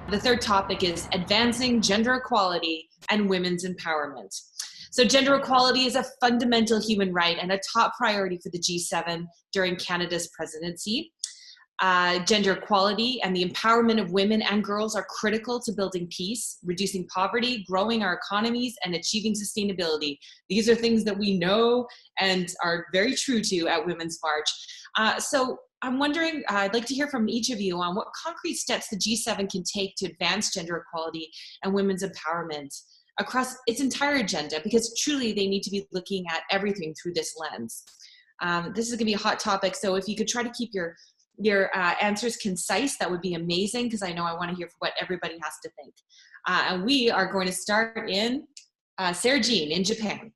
The third topic is advancing gender equality and women's empowerment. So gender equality is a fundamental human right and a top priority for the G7 during Canada's presidency. Gender equality and the empowerment of women and girls are critical to building peace, reducing poverty, growing our economies, and achieving sustainability. These are things that we know and are very true to at Women's March. So I'm wondering, I'd like to hear from each of you on what concrete steps the G7 can take to advance gender equality and women's empowerment across its entire agenda, because truly they need to be looking at everything through this lens. This is going to be a hot topic, so if you could try to keep your answers concise, that would be amazing, because I know I want to hear what everybody has to think. And we are going to start in SARAJEAN in Japan.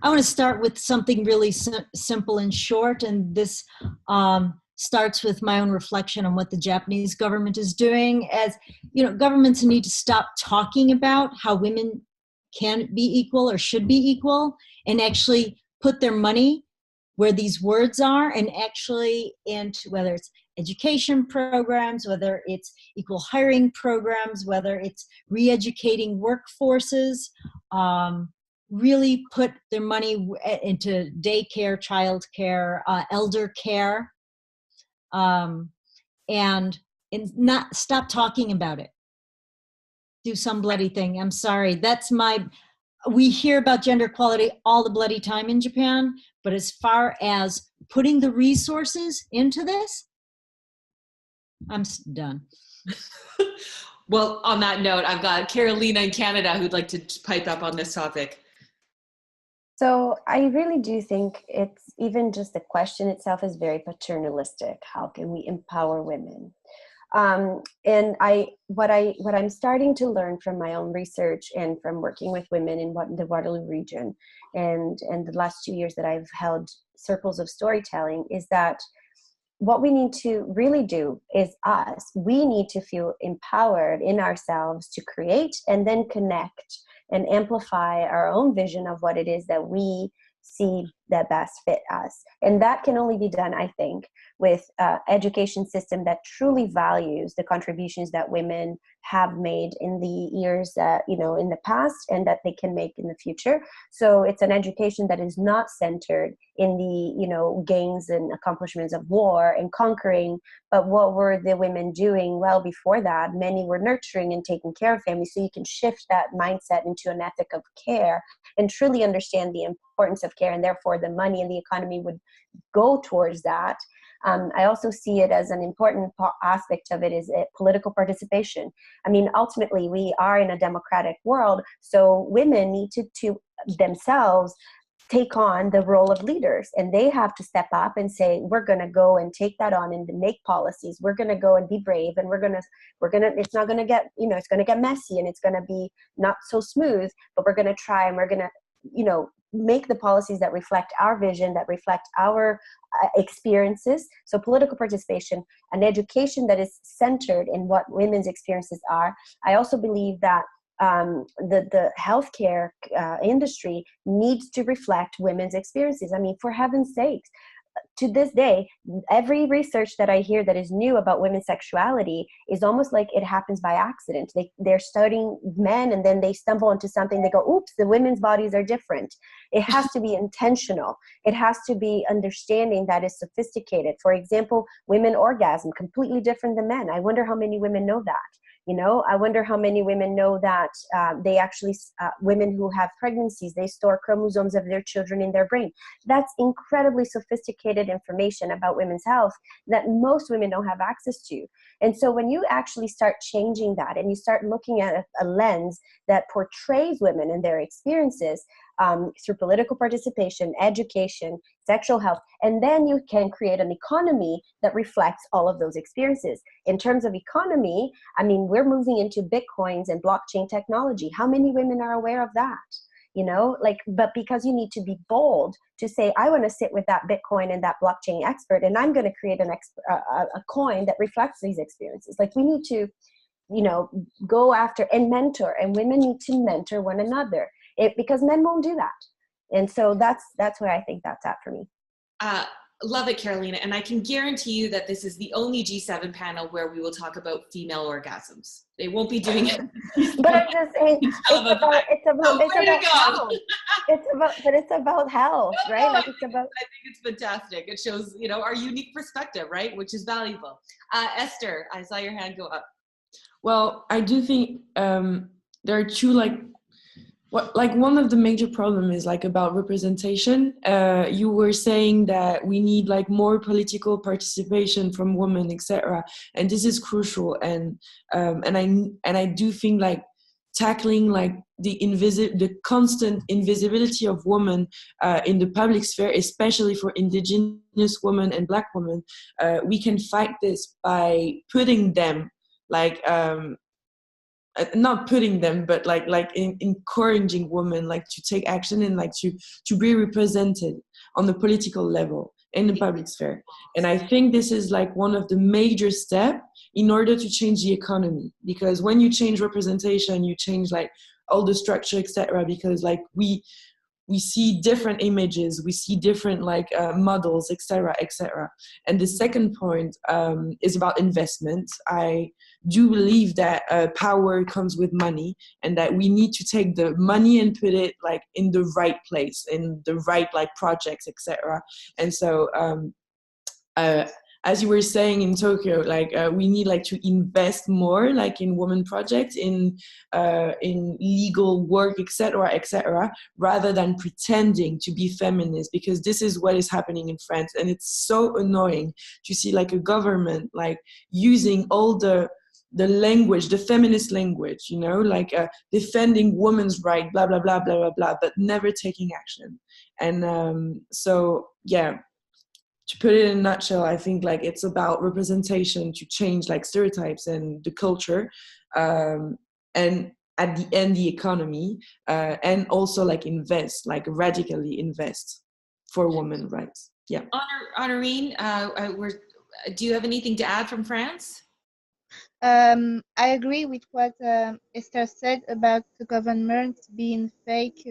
I want to start with something really simple and short, and this starts with my own reflection on what the Japanese government is doing. As you know, governments need to stop talking about how women can be equal or should be equal, and actually put their money where these words are, and actually into whether it's education programs, whether it's equal hiring programs, whether it's re-educating workforces, really put their money into daycare, childcare, elder care, and not stop talking about it. Do some bloody thing. I'm sorry. We hear about gender equality all the bloody time in Japan, but as far as putting the resources into this, I'm done. Well, on that note, I've got Carolina in Canada who'd like to pipe up on this topic. So I really do think it's even just the question itself is very paternalistic. How can we empower women? And what I'm starting to learn from my own research and from working with women in the Waterloo region and the last 2 years that I've held circles of storytelling is that what we need to really do is we need to feel empowered in ourselves to create and then connect and amplify our own vision of what it is that we see that best fit us. And that can only be done, I think, with an education system that truly values the contributions that women have made in the years that, in the past and that they can make in the future. So it's an education that is not centered in the, gains and accomplishments of war and conquering, but what were the women doing well before that? Many were nurturing and taking care of families. So you can shift that mindset into an ethic of care and truly understand the importance of care, and therefore the money and the economy would go towards that. I also see it as an important aspect of it is political participation. I mean, ultimately, we are in a democratic world, so women need to themselves take on the role of leaders, and they have to step up and say, we're going to go and take that on and make policies. We're going to go and be brave, and it's not going to get, it's going to get messy, and it's going to be not so smooth, but we're going to try, and we're going to, make the policies that reflect our vision, that reflect our experiences. So political participation, an education that is centered in what women's experiences are. I also believe that the healthcare industry needs to reflect women's experiences. I mean, for heaven's sakes, to this day, every research that I hear that is new about women's sexuality is almost like it happens by accident. They're studying men and then they stumble into something. They go, oops, the women's bodies are different. It has to be intentional. It has to be understanding that is sophisticated. For example, women orgasm completely different than men. I wonder how many women know that. I wonder how many women know that they actually, women who have pregnancies, they store chromosomes of their children in their brain. That's incredibly sophisticated information about women's health that most women don't have access to. And so when you actually start changing that and you start looking at a lens that portrays women and their experiences through political participation, education, sexual health, and then you can create an economy that reflects all of those experiences. In terms of economy, I mean, we're moving into Bitcoins and blockchain technology. How many women are aware of that? But because you need to be bold to say, I want to sit with that Bitcoin and that blockchain expert, and I'm going to create a coin that reflects these experiences. Like, we need to, go after and mentor, and women need to mentor one another. Because men won't do that. And so that's where I think that's at for me. Love it, Carolina. And I can guarantee you that this is the only G7 panel where we will talk about female orgasms. They won't be doing it. But I'm just saying, it's about health, right? Like it's about. I think it's fantastic. It shows, you know, our unique perspective, right? Which is valuable. Esther, I saw your hand go up. Well, I do think there are two, one of the major problems is like about representation. You were saying that we need like more political participation from women, etc. And this is crucial. And I do think like tackling like the constant invisibility of women in the public sphere, especially for indigenous women and Black women, we can fight this by putting them like not putting them, but encouraging women like to take action and like to be represented on the political level in the public sphere. And I think this is like one of the major steps in order to change the economy, because when you change representation, you change like all the structure, etc. Because like we see different images, we see different like models, etc., etc. And the second point is about investment. I do believe that power comes with money, and that we need to take the money and put it like in the right place, in the right like projects, etc. And so as you were saying in Tokyo, like we need like to invest more like in women projects, in legal work, etc., etc., rather than pretending to be feminist, because this is what is happening in France. And it's so annoying to see like a government like using all the language, the feminist language, you know, like defending women's right, blah, blah, blah, blah, blah, blah, but never taking action. And so, yeah, to put it in a nutshell, I think like it's about representation to change like stereotypes and the culture, and at the end, the economy, and also like invest, like radically invest for women's rights. Yeah. Honorine, do you have anything to add from France? I agree with what Esther said about the government being fake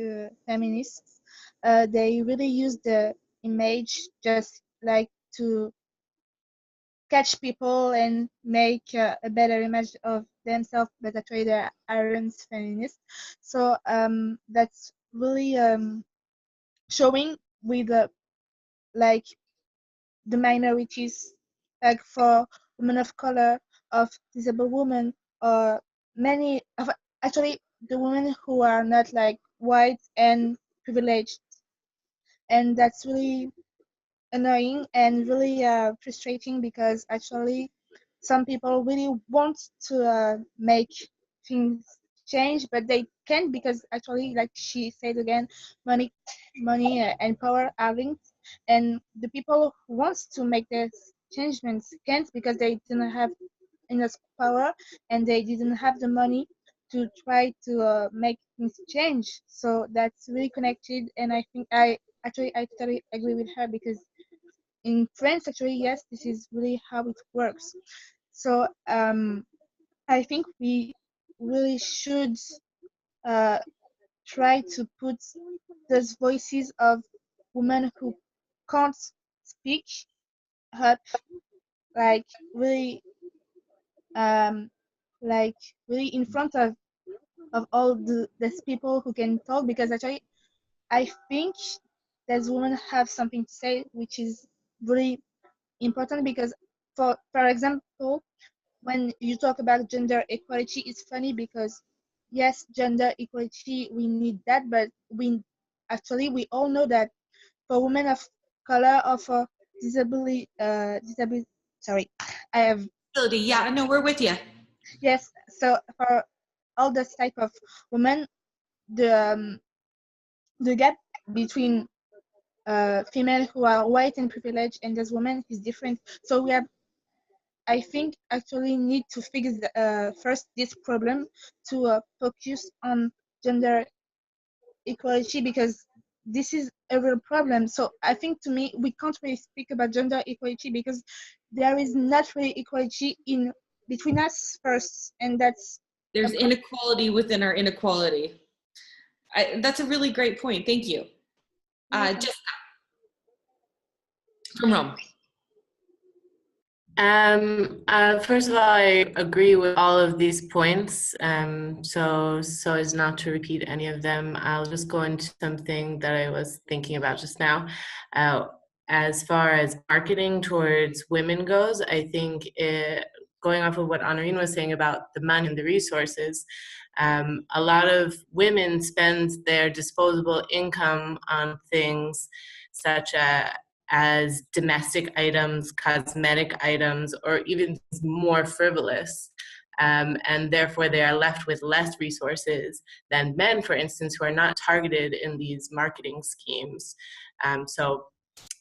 feminists. They really use the image just like to catch people and make a better image of themselves, but actually they aren't feminists. So that's really showing with like the minorities, like for women of color, of disabled women, or many of actually the women who are not like white and privileged. And that's really annoying and really frustrating, because actually some people really want to make things change, but they can't, because actually, like she said again, money and power are linked, and the people who wants to make these changements can't, because they didn't have enough power and they didn't have the money to try to make things change. So that's really connected, and I think I totally agree with her, because in France, actually, yes, this is really how it works. So I think we really should try to put those voices of women who can't speak up, like really in front of all these people who can talk, because actually I think these women have something to say, which is really important, because for example, when you talk about gender equality, it's funny because yes, gender equality, we need that, but we all know that for women of color or for disability, sorry, I have Disability, yeah, no, we're with you. Yes, so for all this type of women, the gap between female who are white and privileged and those women is different. So we have, I think, actually need to fix first this problem to focus on gender equality, because this is a real problem. So I think, to me, we can't really speak about gender equality because there is not really equality in between us first, and there's inequality within our inequality. That's a really great point. Thank you. Jessica. from Rome. First of all, I agree with all of these points. So as not to repeat any of them, I'll just go into something that I was thinking about just now. As far as marketing towards women goes, I think going off of what Honorine was saying about the money and the resources, a lot of women spend their disposable income on things such as domestic items, cosmetic items, or even more frivolous. And therefore they are left with less resources than men, for instance, who are not targeted in these marketing schemes. So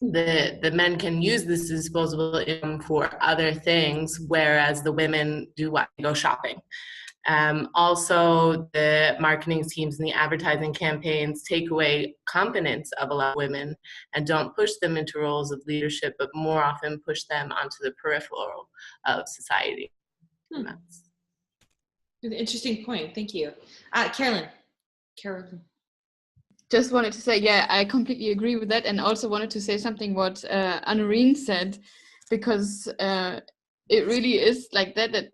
the men can use this disposable income for other things, whereas the women do what? They go shopping. Also, the marketing schemes and the advertising campaigns take away competence of a lot of women and don't push them into roles of leadership, but more often push them onto the peripheral of society. An interesting point. Thank you. Carolyn. Just wanted to say, yeah, I completely agree with that, and also wanted to say something what Honorine said, because it really is like that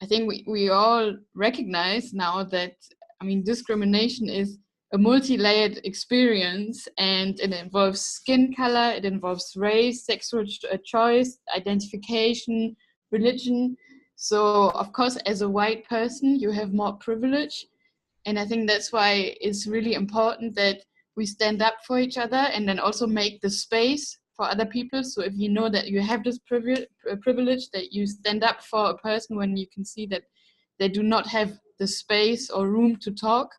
I think we all recognize now that, I mean, discrimination is a multi-layered experience, and it involves skin color, it involves race, sexual choice, identification, religion. So, of course, as a white person, you have more privilege. And I think that's why it's really important that we stand up for each other and then also make the space for other people. So if you know that you have this privilege, that you stand up for a person when you can see that they do not have the space or room to talk.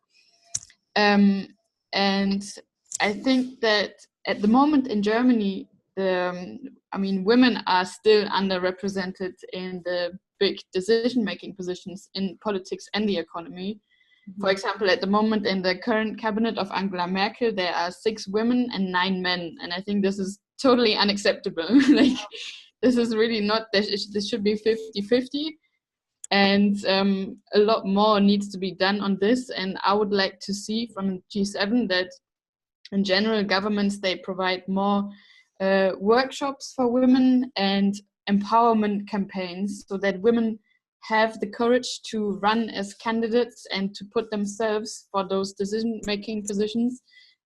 And I think that at the moment in Germany, women are still underrepresented in the big decision-making positions in politics and the economy. For example, at the moment in the current cabinet of Angela Merkel, there are 6 women and 9 men. And I think this is totally unacceptable. Like, this is really not, this should be 50-50. And a lot more needs to be done on this. And I would like to see from G7 that in general governments, they provide more workshops for women and empowerment campaigns so that women have the courage to run as candidates and to put themselves for those decision-making positions.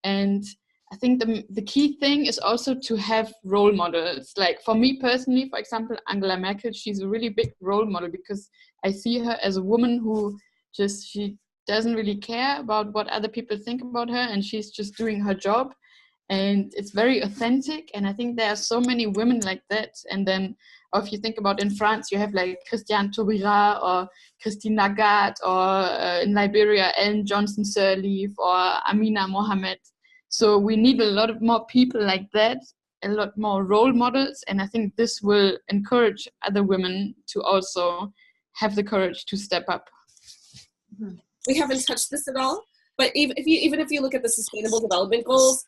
And I think the key thing is also to have role models. Like for me personally, for example, Angela Merkel, she's a really big role model because I see her as a woman who she doesn't really care about what other people think about her, and she's just doing her job. And it's very authentic, and I think there are so many women like that. And then if you think about in France, you have like Christiane Taubira or Christine Lagarde, or in Liberia, Ellen Johnson Sirleaf or Amina Mohamed. So we need a lot of more people like that, a lot more role models, and I think this will encourage other women to also have the courage to step up. We haven't touched this at all, but even if you look at the Sustainable Development Goals,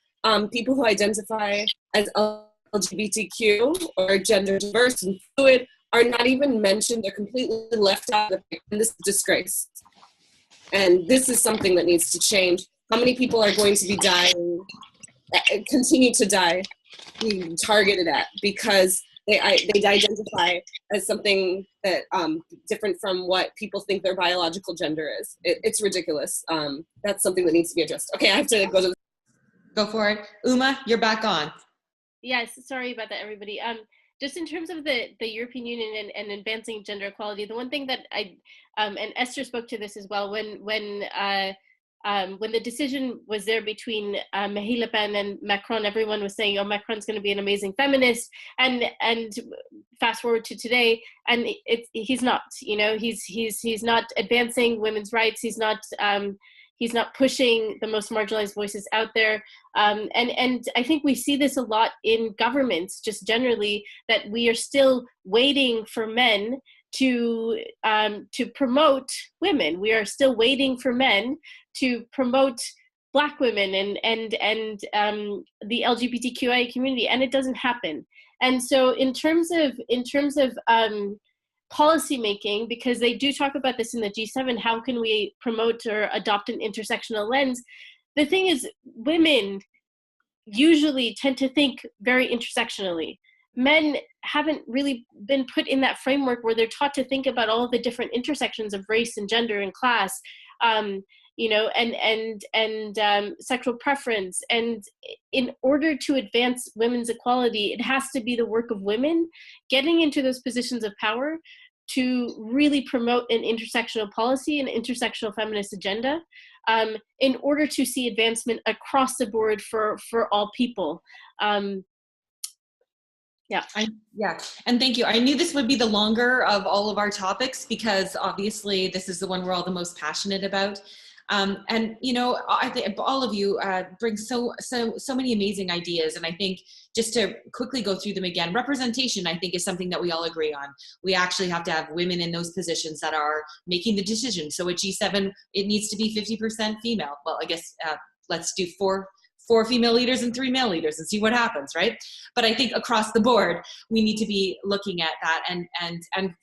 people who identify as LGBTQ or gender diverse and fluid are not even mentioned. They're completely left out of it, and this is a disgrace. And this is something that needs to change. How many people are going to be dying, continue to die, being targeted at because they identify as something that different from what people think their biological gender is. It's ridiculous. That's something that needs to be addressed. Okay, I have to go to Go for it. Uma, you're back on. Yes, sorry about that, everybody. Just in terms of the European Union and advancing gender equality, the one thing that and Esther spoke to this as well, when the decision was there between Marine Le Pen and Macron, everyone was saying, oh, Macron's going to be an amazing feminist, and fast forward to today, and he's not, he's not advancing women's rights, he's not pushing the most marginalized voices out there. And I think we see this a lot in governments, just generally, that we are still waiting for men to promote women. We are still waiting for men to promote Black women and the LGBTQIA community, and it doesn't happen. And so in terms of policy making, because they do talk about this in the G7, how can we promote or adopt an intersectional lens? The thing is, women usually tend to think very intersectionally. Men haven't really been put in that framework where they're taught to think about all the different intersections of race and gender and class, you know, and sexual preference. And in order to advance women's equality, it has to be the work of women getting into those positions of power to really promote an intersectional policy, an intersectional feminist agenda, in order to see advancement across the board for all people. Yeah. Yeah, and thank you. I knew this would be the longer of all of our topics because obviously this is the one we're all the most passionate about. And you know, I think all of you bring so many amazing ideas, and I think just to quickly go through them again, representation I think is something that we all agree on. We actually have to have women in those positions that are making the decision. So at G7, it needs to be 50% female. Well, I guess let's do four female leaders and 3 male leaders and see what happens, right? But I think across the board, we need to be looking at that.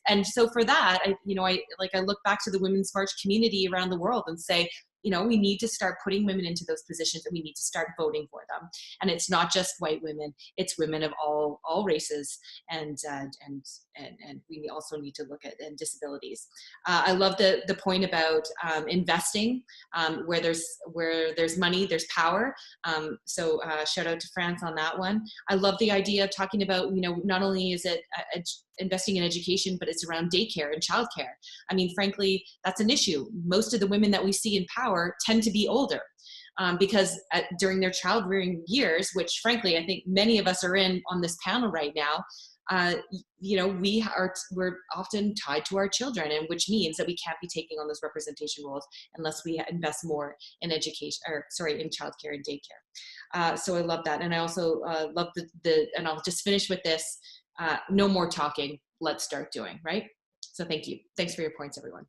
And so for that, I look back to the Women's March community around the world and say, you know, we need to start putting women into those positions and we need to start voting for them. And it's not just white women, it's women of all races. And we also need to look at disabilities. I love the point about investing, where there's money, there's power. So shout out to France on that one. I love the idea of talking about, you know, not only is it investing in education, but it's around daycare and childcare. I mean, frankly, that's an issue. Most of the women that we see in power tend to be older. Because during their child-rearing years, which frankly, I think many of us are in on this panel right now, you know, we're often tied to our children, and which means that we can't be taking on those representation roles unless we invest more in education, in childcare and daycare. So I love that. And I also love and I'll just finish with this, no more talking, let's start doing, right? So thank you. Thanks for your points, everyone.